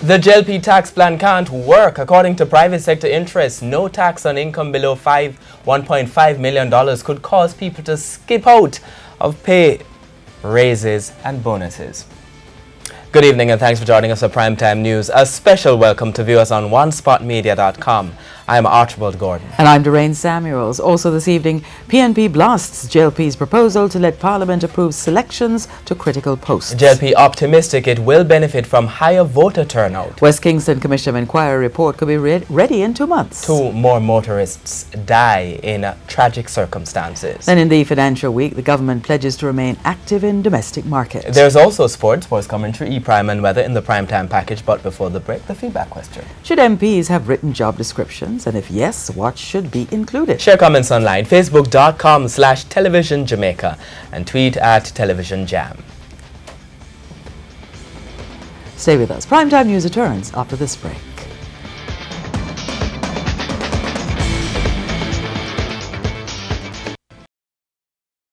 The JLP tax plan can't work. According to private sector interests, no tax on income below $1.5 million could cause people to skip out of pay raises and bonuses. Good evening and thanks for joining us for Primetime News. A special welcome to viewers on onespotmedia.com. I am Archibald Gordon. And I'm Doreen Samuels. Also this evening, PNP blasts JLP's proposal to let Parliament approve selections to critical posts. JLP optimistic it will benefit from higher voter turnout. West Kingston Commission of Inquiry report could be ready in 2 months. 2 more motorists die in tragic circumstances. Then in the financial week, the government pledges to remain active in domestic market. There's also sports commentary, e-prime and weather in the primetime package. But before the break, the feedback question. Should MPs have written job descriptions? And if yes, what should be included? Share comments online, facebook.com/television Jamaica and tweet at Television Jam. Stay with us. Primetime News returns after this break.